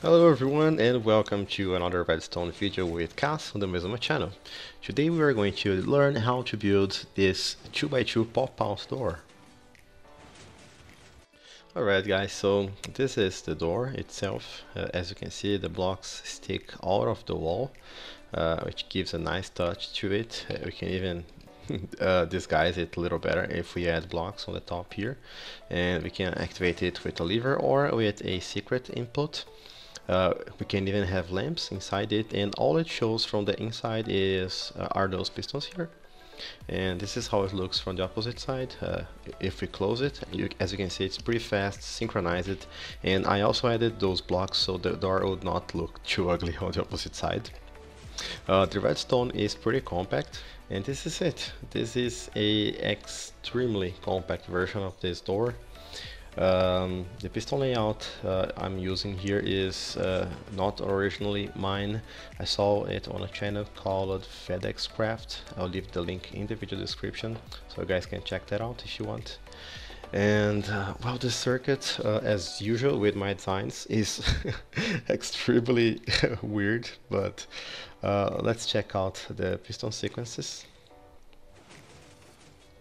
Hello everyone and welcome to another redstone video with Cass on the Maizuma channel. Today we are going to learn how to build this 2x2 pop-out door. Alright guys, so this is the door itself. As you can see, the blocks stick out of the wall, which gives a nice touch to it. We can even disguise it a little better if we add blocks on the top here, and we can activate it with a lever or with a secret input. We can even have lamps inside it, and all it shows from the inside is are those pistons here. And this is how it looks from the opposite side. If we close it, as you can see, it's pretty fast, synchronized, and I also added those blocks so the door would not look too ugly on the opposite side. The redstone is pretty compact, and this is it. This is a extremely compact version of this door. The piston layout I'm using here is not originally mine. I saw it on a channel called FedEx Craft. I'll leave the link in the video description so you guys can check that out if you want. And well, the circuit, as usual with my designs, is extremely weird, but let's check out the piston sequences.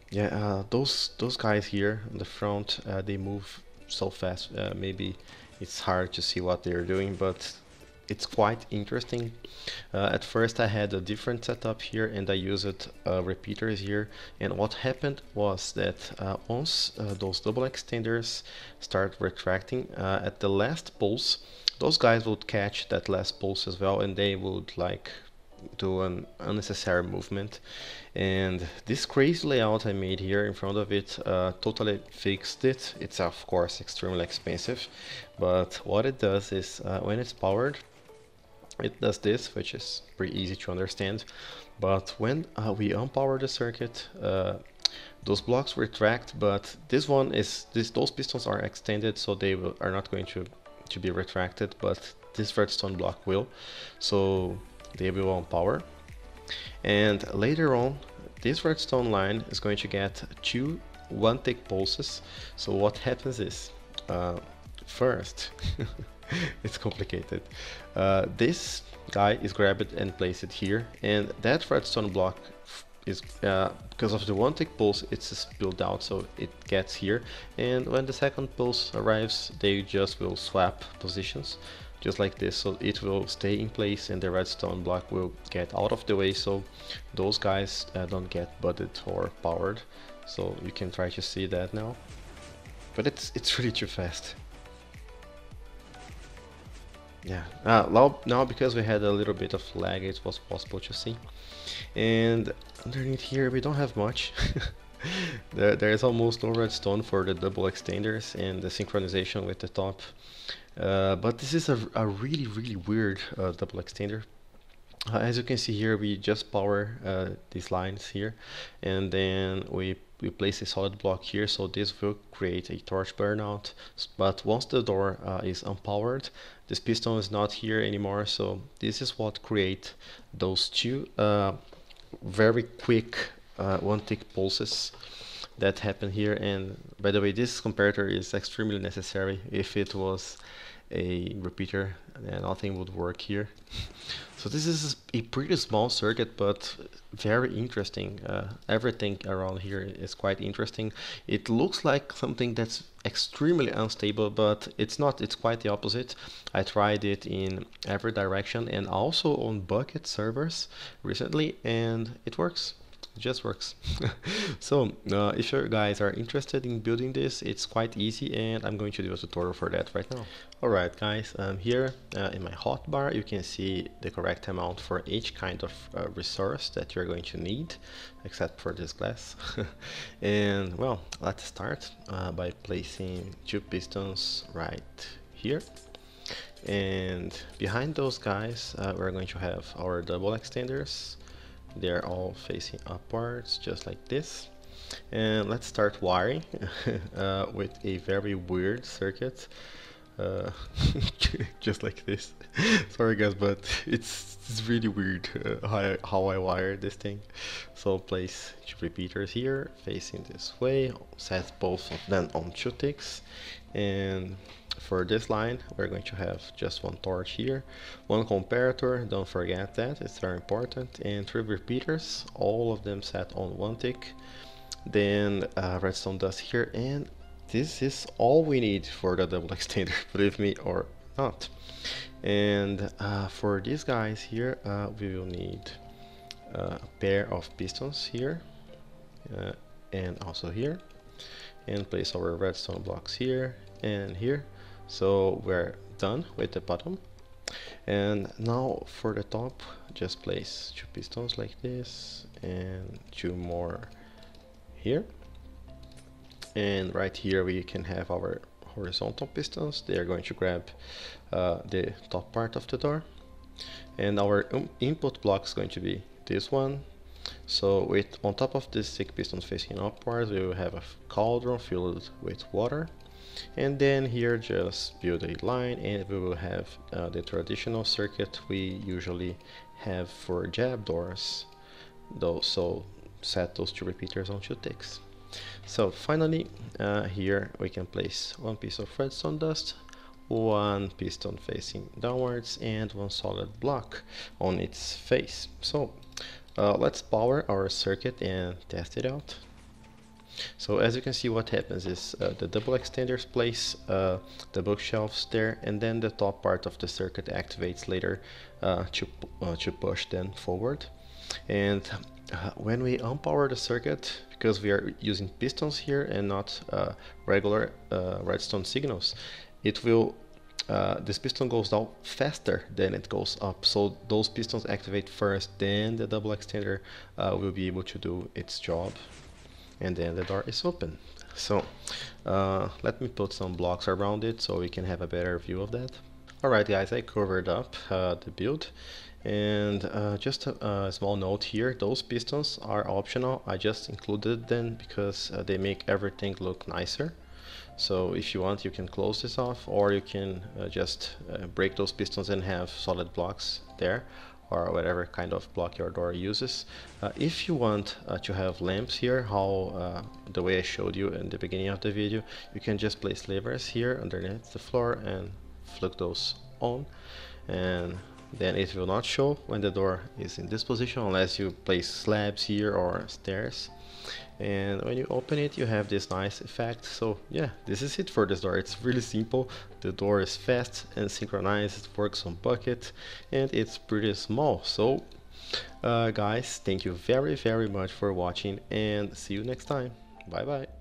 Yeah, those guys here in the front, they move so fast. Maybe it's hard to see what they're doing, but it's quite interesting. At first I had a different setup here and I used repeaters here, and what happened was that once those double extenders start retracting at the last pulse, those guys would catch that last pulse as well, and they would like do an unnecessary movement. And this crazy layout I made here in front of it totally fixed it. It's of course extremely expensive, but what it does is when it's powered, it does this, which is pretty easy to understand. But when we unpower the circuit, those blocks retract, but this one is those pistons are extended, so they are not going to be retracted, but this redstone block will. So they will unpower, and later on this redstone line is going to get two 1-tick pulses. So what happens is, first, it's complicated. This guy is grabbed and placed here, and that redstone block is because of the 1-tick pulse, it's spilled out, so it gets here, and when the second pulse arrives, they just will swap positions just like this, so it will stay in place and the redstone block will get out of the way so those guys don't get budded or powered. So you can try to see that now, but it's really too fast. Yeah, now because we had a little bit of lag, it was possible to see. And underneath here we don't have much. There is almost no redstone for the double extenders and the synchronization with the top. But this is a really weird double extender. As you can see here, we just power these lines here, and then we place a solid block here, so this will create a torch burnout. But once the door is unpowered, this piston is not here anymore, so this is what create those two very quick 1-tick pulses that happen here. And by the way, this comparator is extremely necessary. If it was a repeater, nothing would work here. So this is a pretty small circuit, but very interesting. Everything around here is quite interesting. It looks like something that's extremely unstable, but it's not. It's quite the opposite. I tried it in every direction and also on bucket servers recently, and it works. It just works. So if you guys are interested in building this, it's quite easy, and I'm going to do a tutorial for that right now. Alright guys, here in my hotbar you can see the correct amount for each kind of resource that you're going to need, except for this glass. And well, let's start by placing two pistons right here. And behind those guys we're going to have our double extenders. They're all facing upwards, just like this. And let's start wiring with a very weird circuit, just like this. Sorry guys, but it's really weird how I wire this thing. So place two repeaters here, facing this way, set both of them on 2 ticks, and for this line, we're going to have just one torch here, one comparator, don't forget that, it's very important, and 3 repeaters, all of them set on 1 tick. Then redstone dust here, and this is all we need for the double extender, believe me or not. And for these guys here, we will need a pair of pistons here and also here, and place our redstone blocks here and here. So we're done with the bottom. And now for the top, just place 2 pistons like this and 2 more here. And right here we can have our horizontal pistons. They are going to grab the top part of the door. And our input block is going to be this one. So on top of this 6 pistons facing upwards, we will have a cauldron filled with water. And then here just build a line, and we will have the traditional circuit we usually have for jab doors. So set those 2 repeaters on 2 ticks. So finally, here we can place 1 piece of redstone dust, 1 piston facing downwards, and 1 solid block on its face. So let's power our circuit and test it out. So as you can see, what happens is the double extenders place the bookshelves there, and then the top part of the circuit activates later to push them forward. And when we unpower the circuit, because we are using pistons here and not regular redstone signals, it will this piston goes down faster than it goes up. So those pistons activate first, then the double extender will be able to do its job, and then the door is open. So let me put some blocks around it so we can have a better view of that. Alright guys, I covered up the build, and just a small note here, those pistons are optional. I just included them because they make everything look nicer. So if you want, you can close this off, or you can just break those pistons and have solid blocks there, or whatever kind of block your door uses. If you want to have lamps here, the way I showed you in the beginning of the video, you can just place levers here underneath the floor and flick those on, and then it will not show when the door is in this position unless you place slabs here or stairs. And when you open it, you have this nice effect. So yeah, this is it for this door. It's really simple. The door is fast and synchronized, it works on bucket, and it's pretty small. So guys, thank you very much for watching, and see you next time. Bye bye.